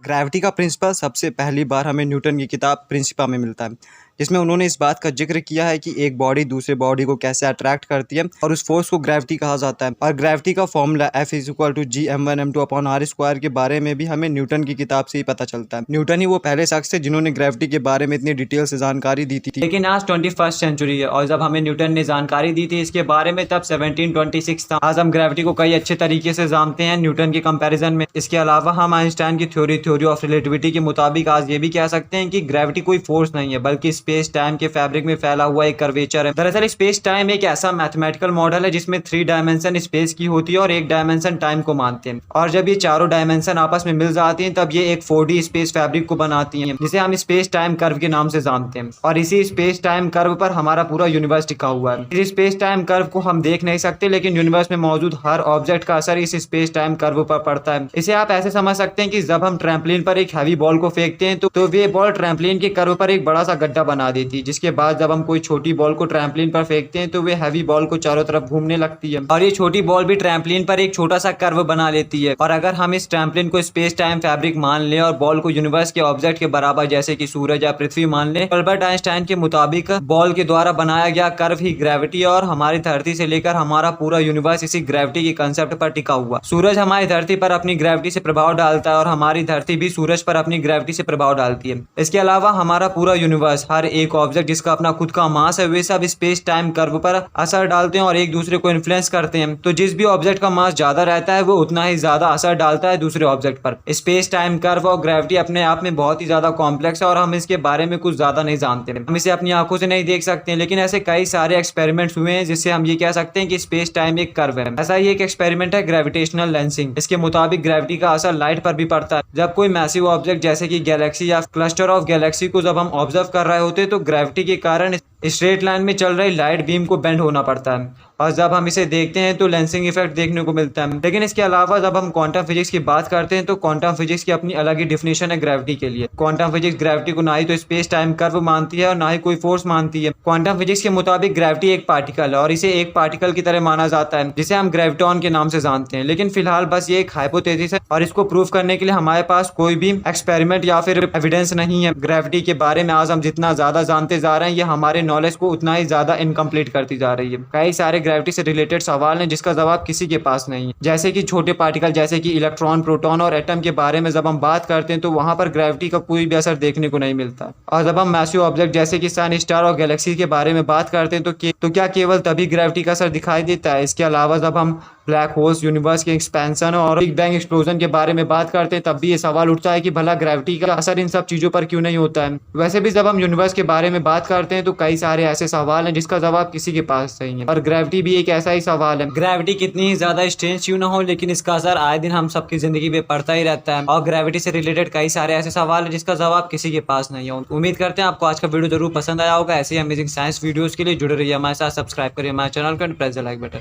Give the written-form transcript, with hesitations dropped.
Gravity का principal सबसे पहली बार हमें न्यूटन की किताब प्रिंसिपा में मिलता है, जिसमें उन्होंने इस बात का जिक्र किया है कि एक बॉडी दूसरे बॉडी को कैसे अट्रैक्ट करती है और उस फोर्स को ग्रेविटी कहा जाता है। और ग्रेविटी का फॉर्मूला F=g(m1m2/r²) के बारे में भी हमें न्यूटन की किताब से ही पता चलता है। न्यूटन ही वो पहले शख्स थे जिन्होंने ग्रेविटी के बारे में इतनी डिटेल से जानकारी दी थी। लेकिन आज 21st सेंचुरी है और जब हमें न्यूटन ने जानकारी दी थी इसके बारे में तब 1726 था। आज हम ग्रेविटी को कई अच्छे तरीके से जानते हैं न्यूटन के कंपैरिजन में। इसके अलावा हम आइंस्टाइन की थ्योरी ऑफ रिलेटिविटी के मुताबिक आज ये भी कह सकते हैं कि ग्रेविटी कोई फोर्स नहीं है बल्कि स्पेस टाइम के फैब्रिक में फैला हुआ एक कर्वेचर है। दरअसल स्पेस टाइम एक ऐसा मैथमेटिकल मॉडल है जिसमें 3 डायमेंशन स्पेस की होती है और 1 डायमेंशन टाइम को मानते हैं, और जब ये चारों डायमेंशन आपस में मिल जाती हैं तब ये एक 4D स्पेस फैब्रिक को बनाती हैं, जिसे हम स्पेस टाइम कर्व के नाम से जानते हैं। और इसी स्पेस टाइम कर्व पर हमारा पूरा यूनिवर्स टिका हुआ है। इस स्पेस टाइम कर्व को हम देख नहीं सकते, लेकिन यूनिवर्स में मौजूद हर ऑब्जेक्ट का असर इस स्पेस टाइम कर्व पर पड़ता है। इसे आप ऐसे समझ सकते हैं कि जब हम ट्रैम्पलिन पर एक हैवी बॉल को फेंकते हैं तो वे बॉल ट्रैम्पलिन के कर्व पर एक बड़ा सा गड्ढा बना देती है, जिसके बाद जब हम कोई छोटी बॉल को ट्रैम्पलिन पर फेंकते हैं तो वे हैवी बॉल को चारों तरफ घूमने लगती है, और ये छोटी बॉल भी ट्रैम्पलिन पर एक छोटा सा कर्व बना लेती है। और अगर हम इस ट्रैम्पलिन को स्पेस टाइम फैब्रिक मान लें और बॉल को यूनिवर्स के ऑब्जेक्ट के बराबर जैसे कि सूरज या पृथ्वी मान लें, अल्बर्ट आइंस्टाइन के मुताबिक बॉल के द्वारा बनाया गया कर्व ही ग्रेविटी है और हमारी धरती से लेकर हमारा पूरा यूनिवर्स इसी ग्रेविटी के कंसेप्ट पर टिका हुआ। सूरज हमारी धरती पर अपनी ग्रेविटी से प्रभाव डालता है और हमारी धरती भी सूरज पर अपनी ग्रेविटी से प्रभाव डालती है। इसके अलावा हमारा पूरा यूनिवर्स, हर एक ऑब्जेक्ट जिसका अपना खुद का मास है, वे सब स्पेस टाइम कर्व पर असर डालते हैं और एक दूसरे को इन्फ्लुएंस करते हैं। तो जिस भी ऑब्जेक्ट का मास ज्यादा रहता है वो उतना ही ज्यादा असर डालता है दूसरे ऑब्जेक्ट पर। स्पेस टाइम कर्व और ग्रेविटी अपने आप में बहुत ही ज्यादा कॉम्प्लेक्स है और हम इसके बारे में कुछ ज्यादा नहीं जानते। हम इसे अपनी आंखों से नहीं देख सकते, लेकिन ऐसे कई सारे एक्सपेरिमेंट्स हुए हैं जिससे हम ये कह सकते हैं कि स्पेस टाइम एक कर्व है। ऐसा ही एक एक्सपेरिमेंट है ग्रेविटेशनल लेंसिंग। इसके मुताबिक ग्रेविटी का असर लाइट पर भी पड़ता है। जब कोई मैसिव ऑब्जेक्ट जैसे कि गैलेक्सी या क्लस्टर ऑफ गैलेक्सी को जब हम ऑब्जर्व कर रहे होते हैं तो ग्रेविटी के कारण स्ट्रेट लाइन में चल रही लाइट बीम को बेंड होना पड़ता है, और जब हम इसे देखते हैं तो लेंसिंग इफेक्ट देखने को मिलता है। लेकिन इसके अलावा जब हम क्वांटम फिजिक्स की बात करते हैं तो क्वांटम फिजिक्स की अपनी अलग ही डिफिनेशन है ग्रेविटी के लिए। क्वांटम फिजिक्स ग्रेविटी को ना ही तो स्पेस टाइम कर्व मानती है और ना ही कोई फोर्स मानती है। क्वांटम फिजिक्स के मुताबिक ग्रेविटी एक पार्टिकल है और इसे एक पार्टिकल की तरह माना जाता है, जिसे हम ग्रेविटॉन के नाम से जानते हैं। लेकिन फिलहाल बस ये एक हाइपोथेसिस है और इसको प्रूव करने के लिए हमारे पास कोई भी एक्सपेरिमेंट या फिर एविडेंस नहीं है। ग्रेविटी के बारे में आज हम जितना ज्यादा जानते जा रहे हैं, ये हमारे नॉलेज को उतना ही ज्यादा इनकम्प्लीट करती जा रही है। कई सारे ग्रेविटी से रिलेटेड सवाल हैं जिसका जवाब किसी के पास नहीं है, जैसे कि छोटे पार्टिकल जैसे कि इलेक्ट्रॉन, प्रोटॉन और एटम के बारे में जब हम बात करते हैं तो वहां पर ग्रेविटी का कोई भी असर देखने को नहीं मिलता। और जब हम मैसिव ऑब्जेक्ट जैसे कि सन, स्टार और गैलेक्सी के बारे में बात करते हैं तो क्या केवल तभी ग्रेविटी का असर दिखाई देता है? इसके अलावा जब हम ब्लैक होल्स, यूनिवर्स के एक्सपेंशन और बिग बैंग एक्सप्लोजन के बारे में बात करते हैं तब भी ये सवाल उठता है कि भला ग्रेविटी का असर इन सब चीजों पर क्यों नहीं होता है। वैसे भी जब हम यूनिवर्स के बारे में बात करते हैं तो कई सारे ऐसे सवाल हैं जिसका जवाब किसी के पास नहीं है, और ग्रेविटी भी एक ऐसा ही सवाल है। ग्रेविटी कितनी ही ज्यादा स्ट्रेंज क्यों ना हो, लेकिन इसका असर आए दिन हम सबकी जिंदगी में पड़ता ही रहता है, और ग्रेविटी से रिलेटेड कई सारे ऐसे सवाल है जिसका जवाब किसी के पास नहीं है। उम्मीद करते हैं आपको आज का वीडियो जरूर पसंद आया होगा। ऐसे अमेजिंग साइंस वीडियोस के लिए जुड़े रहिए हमारे साथ, सब्सक्राइब करिए हमारे चैनल को and press the like button.